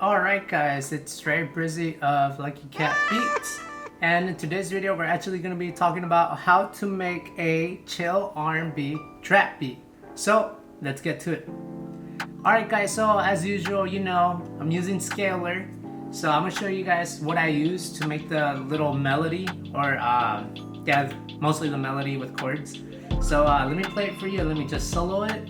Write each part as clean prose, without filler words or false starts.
Alright guys, it's Stray Brizzy of Lucky Cat Beats, and in today's video we're actually going to be talking about how to make a chill R&B trap beat. So let's get to it. Alright guys, so as usual, you know, I'm using Scalar. So I'm going to show you guys what I use to make the little melody, or yeah, mostly the melody with chords. So let me play it for you, let me just solo it.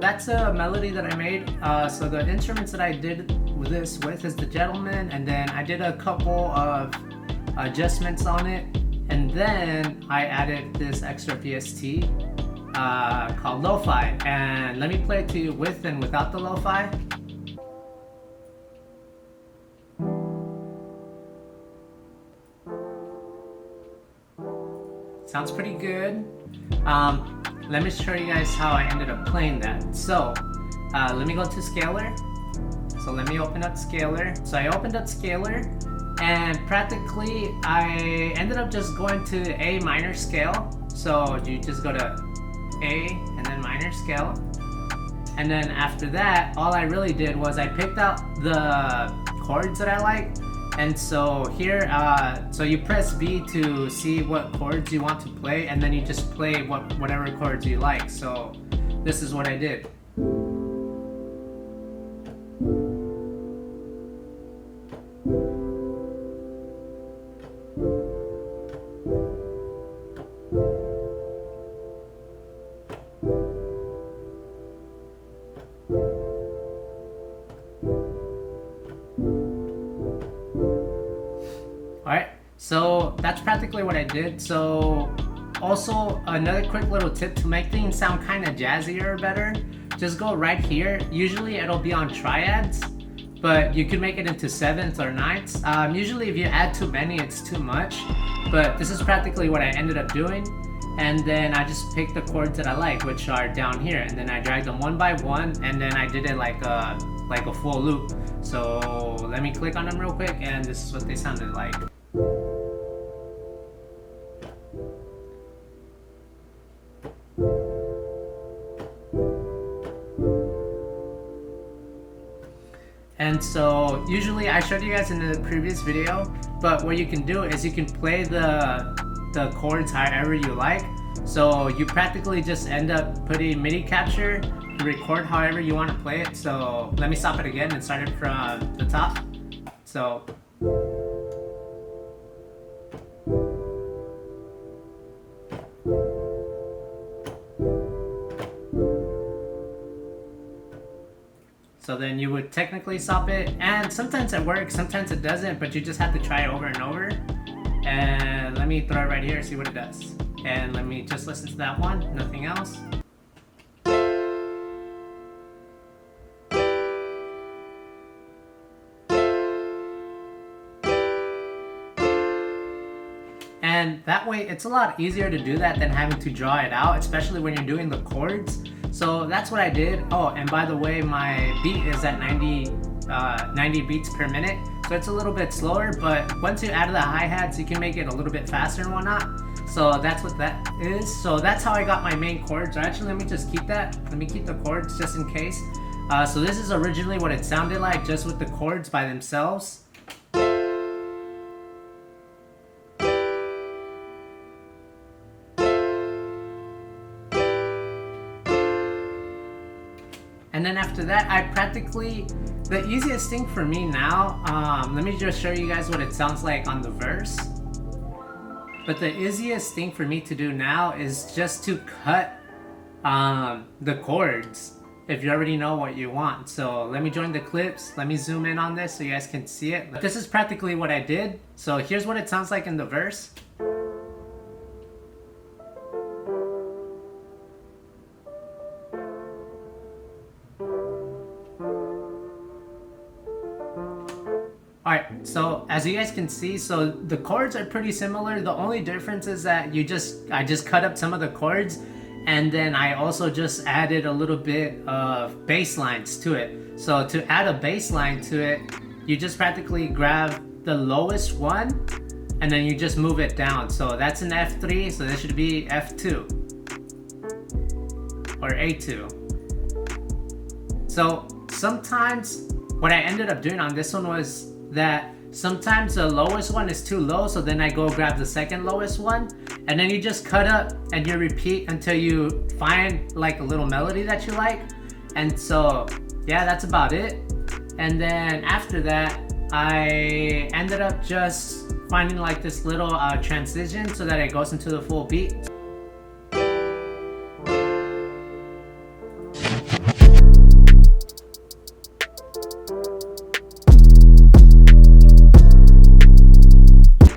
That's a melody that I made. So the instruments that I did this with is the Gentleman, and then I did a couple of adjustments on it, and then I added this extra VST called Lo-Fi. And let me play it to you with and without the Lo-Fi. Sounds pretty good. Let me show you guys how I ended up playing that. So let me go to Scalar. So let me open up Scalar. So I opened up Scalar, and practically I ended up just going to A minor scale. So you just go to A and then minor scale. And then after that, all I really did was I picked out the chords that I like. And so here, so you press B to see what chords you want to play, and then you just play whatever chords you like. So this is what I did. Alright, so that's practically what I did. So also another quick little tip to make things sound kind of jazzier or better, just go right here. Usually it'll be on triads, but you could make it into sevenths or ninths. Usually if you add too many, it's too much, but this is practically what I ended up doing. And then I just picked the chords that I like, which are down here, and then I dragged them one by one, and then I did it like a full loop. So let me click on them real quick, and this is what they sounded like. And so usually I showed you guys in the previous video, but what you can do is you can play the chords however you like. So you practically just end up putting MIDI capture to record however you want to play it. So let me stop it again and start it from the top. So then you would technically stop it, and sometimes it works, sometimes it doesn't, but you just have to try it over and over. And let me throw it right here, see what it does. And let me just listen to that one, nothing else. And that way it's a lot easier to do that than having to draw it out, especially when you're doing the chords. So that's what I did. Oh, and by the way, my beat is at 90 beats per minute. So it's a little bit slower, but once you add the hi-hats, you can make it a little bit faster and whatnot. So that's what that is. So that's how I got my main chords. Or actually, let me just keep that. Let me keep the chords just in case. So this is originally what it sounded like, just with the chords by themselves. And then after that, I practically, the easiest thing for me now, let me just show you guys what it sounds like on the verse. But the easiest thing for me to do now is just to cut the chords, if you already know what you want. So let me join the clips, let me zoom in on this so you guys can see it. But this is practically what I did. So here's what it sounds like in the verse. Alright, so as you guys can see, so the chords are pretty similar. The only difference is that I just cut up some of the chords, and then I also just added a little bit of bass lines to it. So to add a bass line to it, you just practically grab the lowest one and then you just move it down. So that's an F3, so this should be F2 or A2. So sometimes what I ended up doing on this one was that sometimes the lowest one is too low, so then I go grab the second lowest one, and then you just cut up and you repeat until you find like a little melody that you like. And so yeah, that's about it. And then after that, I ended up just finding like this little transition so that it goes into the full beat.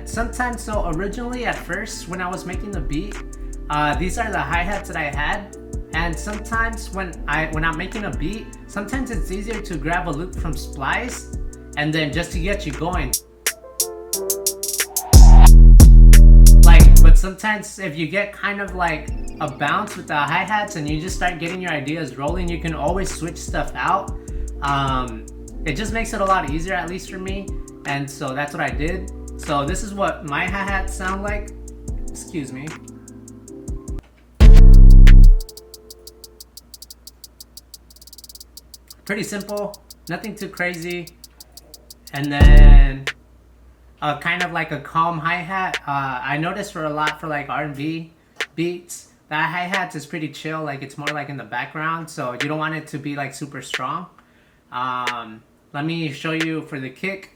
Sometimes, so originally at first when I was making the beat, these are the hi-hats that I had, and sometimes when I'm making a beat, sometimes it's easier to grab a loop from Splice and then just to get you going. But sometimes if you get kind of like a bounce with the hi-hats and you just start getting your ideas rolling, you can always switch stuff out. It just makes it a lot easier, at least for me, and so that's what I did. So this is what my hi-hats sound like. Excuse me. Pretty simple, nothing too crazy. And then kind of like a calm hi-hat. I noticed for a lot for like R&B beats, that hi-hat is pretty chill, like it's more like in the background, so you don't want it to be like super strong. Let me show you for the kick.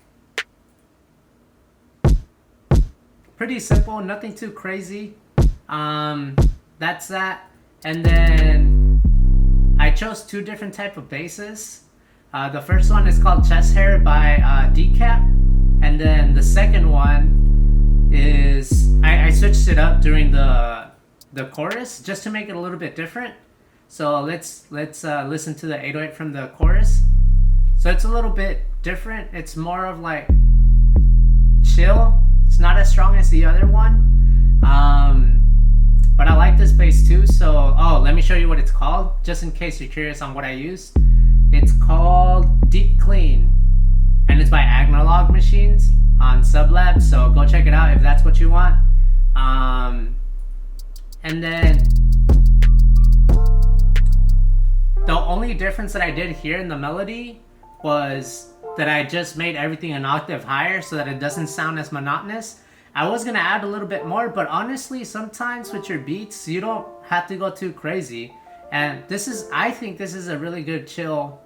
Pretty simple, nothing too crazy. That's that. And then I chose two different type of basses. The first one is called Chest Hair by Decap, and then the second one is I switched it up during the chorus just to make it a little bit different. So let's listen to the 808 from the chorus. So it's a little bit different. It's more of like chill. It's not as strong as the other one, but I like this bass too. So, let me show you what it's called, just in case you're curious on what I use. It's called Deep Clean, and it's by Analog Machines on Sublab, so go check it out if that's what you want. And then the only difference that I did here in the melody was that I just made everything an octave higher so that it doesn't sound as monotonous. I was gonna add a little bit more, but honestly, sometimes with your beats, you don't have to go too crazy. And I think this is a really good chill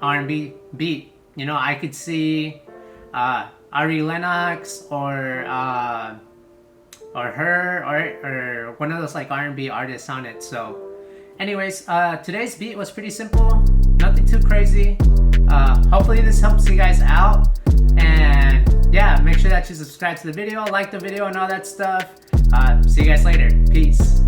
R&B beat. You know, I could see Ari Lennox or her or one of those like R&B artists on it. So anyways, today's beat was pretty simple, nothing too crazy. Hopefully this helps you guys out, and yeah, make sure that you subscribe to the video, like the video, and all that stuff. See you guys later. Peace.